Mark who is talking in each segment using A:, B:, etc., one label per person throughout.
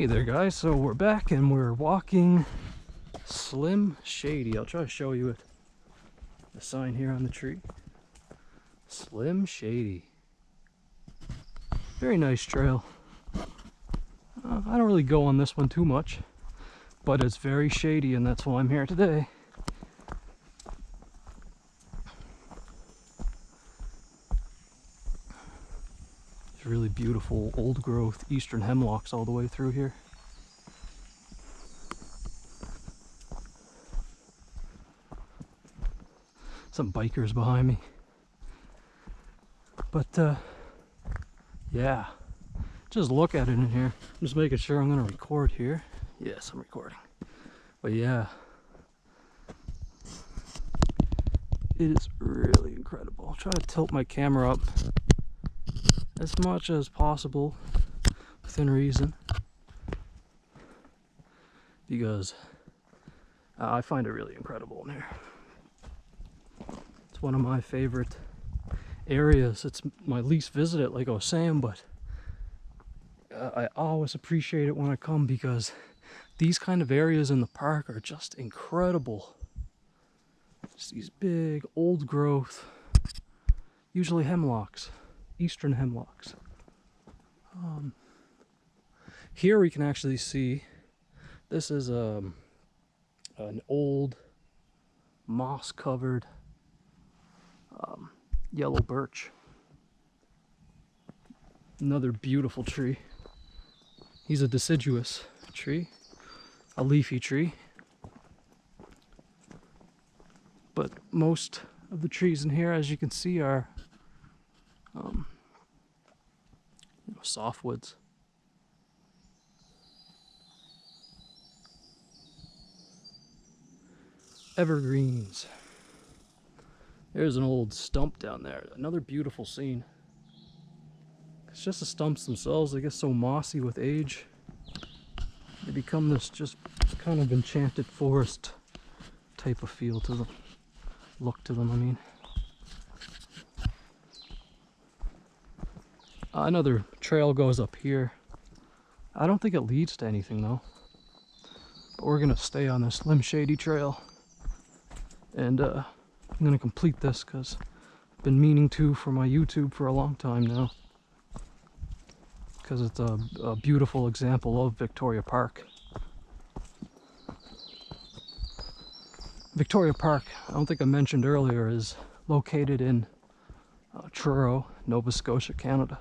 A: Hey there guys, so we're back and we're walking Slim Shady. I'll try to show you it. The sign here on the tree. Slim Shady. Very nice trail. I don't really go on this one too much, but it's very shady and that's why I'm here today. There's really beautiful old growth eastern hemlocks all the way through here. Some bikers behind me. But yeah, just look at it in here. I'm just making sure I'm gonna record here. Yes, I'm recording. But yeah, it is really incredible. I'll try to tilt my camera up as much as possible within reason, because I find it really incredible in here. It's one of my favorite areas. It's my least visited, like I was saying, but I always appreciate it when I come because these kind of areas in the park are just incredible. Just these big old growth, usually hemlocks, eastern hemlocks. Here we can actually see this is an old moss covered yellow birch. Another beautiful tree. He's a deciduous tree, a leafy tree. But most of the trees in here, as you can see, are softwoods. Evergreens. There's an old stump down there. Another beautiful scene. It's just the stumps themselves. They get so mossy with age. They become this just kind of enchanted forest type of feel to them. Look to them, I mean. Another trail goes up here. I don't think it leads to anything though. But we're gonna stay on this Slim Shady trail. And I'm gonna complete this because I've been meaning to for my YouTube for a long time now. Because it's a beautiful example of Victoria Park. Victoria Park, I don't think I mentioned earlier, is located in Truro, Nova Scotia, Canada.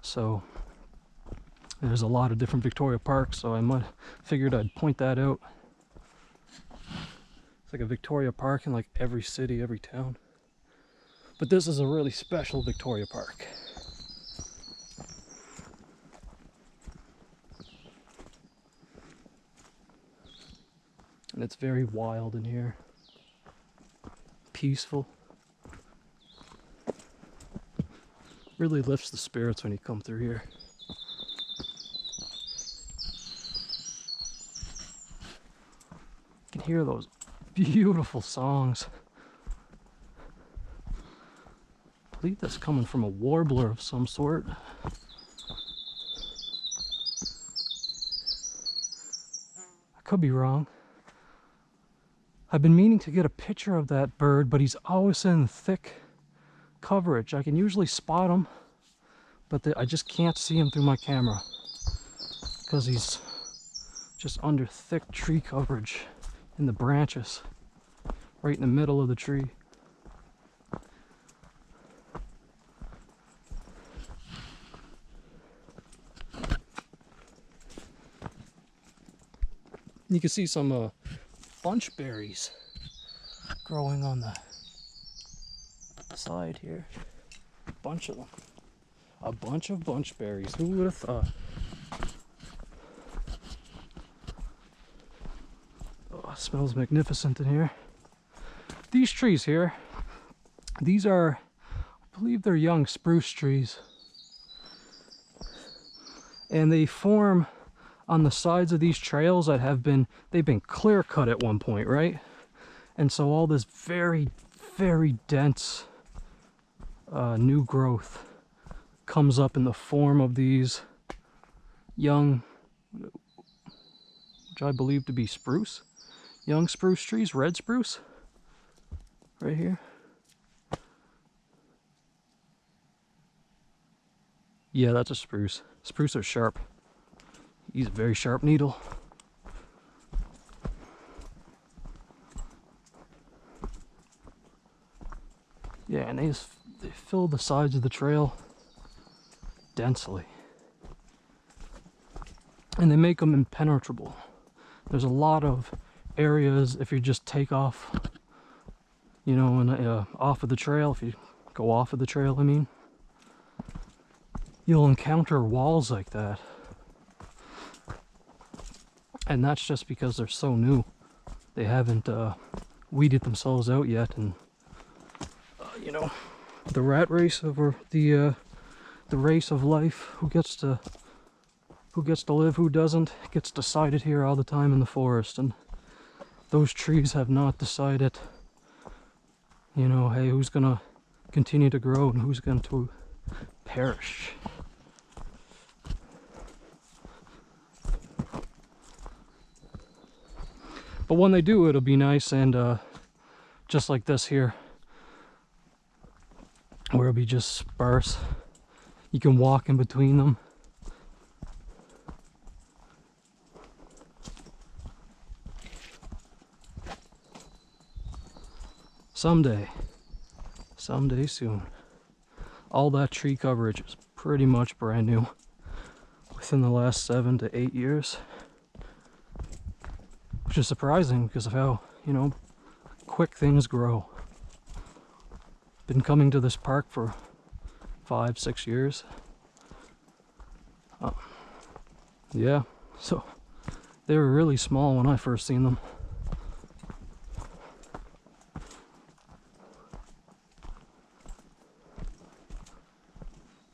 A: So there's a lot of different Victoria Parks, so I figured I'd point that out. It's like a Victoria Park in like every city, every town. But this is a really special Victoria Park. And it's very wild in here. Peaceful. Really lifts the spirits when you come through here. You can hear those beautiful songs. I believe that's coming from a warbler of some sort. I could be wrong. I've been meaning to get a picture of that bird, but he's always in thick coverage. I can usually spot him, but I just can't see him through my camera because he's just under thick tree coverage in the branches, right in the middle of the tree. You can see some bunch berries growing on the side here. A bunch of them. A bunch of bunch berries. Who would have thought? Oh, it smells magnificent in here. These trees here, these are, I believe they're young spruce trees. And they form on the sides of these trails that they've been clear cut at one point, right? And so all this very, very dense new growth comes up in the form of these young which I believe to be spruce. Young spruce trees, red spruce, right here. Yeah, that's a spruce. Spruce are sharp. Use a very sharp needle. Yeah, and they fill the sides of the trail densely. And they make them impenetrable. There's a lot of areas if you just take off, you know, and off of the trail, if you go off of the trail, I mean, you'll encounter walls like that. And that's just because they're so new. They haven't weeded themselves out yet, and you know, the rat race over the race of life, who gets to live, who doesn't, gets decided here all the time in the forest. And those trees have not decided, you know, hey, who's gonna continue to grow and who's going to perish. But when they do, it'll be nice, and just like this here, where it'll be just sparse. You can walk in between them. Someday soon. All that tree coverage is pretty much brand new within the last 7 to 8 years. Which is surprising because of how, you know, quick things grow. Been coming to this park for 5-6 years. Yeah, so they were really small when I first seen them.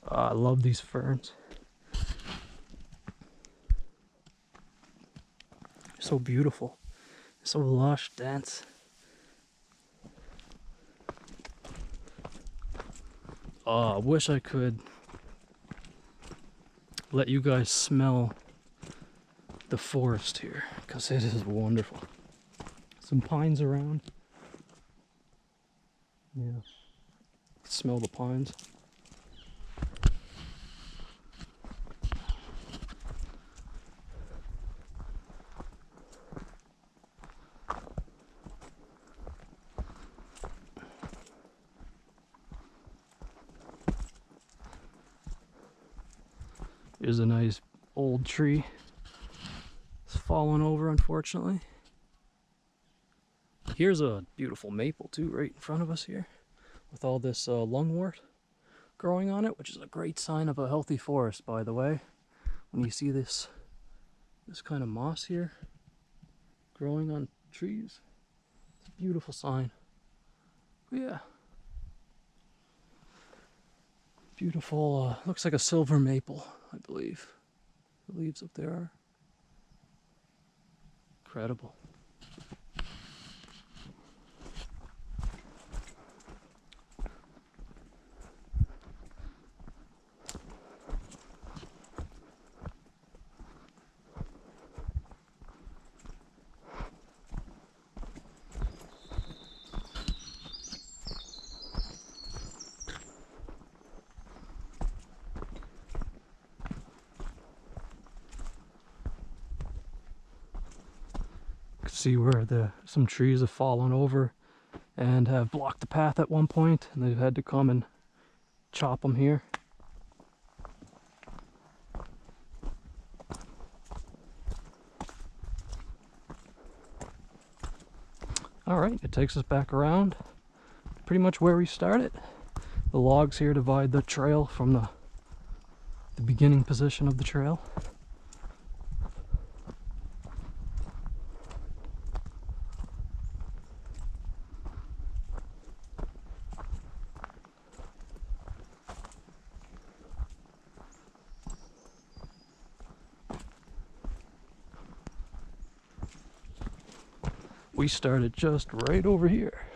A: I love these ferns. So beautiful, so lush, dense. I wish I could let you guys smell the forest here, because it is wonderful. Some pines around. Yeah, smell the pines. Here's a nice old tree. It's fallen over, unfortunately. Here's a beautiful maple too, right in front of us here, with all this lungwort growing on it, which is a great sign of a healthy forest, by the way. When you see this kind of moss here growing on trees, it's a beautiful sign. But yeah, beautiful. Looks like a silver maple, I believe. The leaves up there are incredible. See where some trees have fallen over and have blocked the path at one point, and they've had to come and chop them here. Alright, it takes us back around pretty much where we started. The logs here divide the trail from the beginning position of the trail. We started just right over here.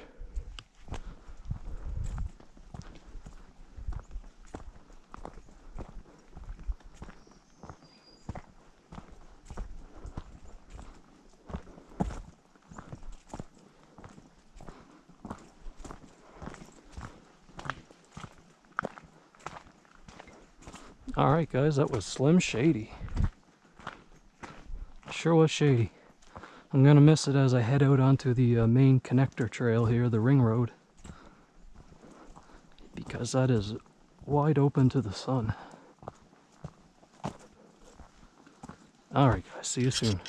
A: Alright guys, that was Slim Shady. Sure was shady. I'm gonna miss it as I head out onto the main connector trail here, the ring road, because that is wide open to the sun. Alright guys, see you soon.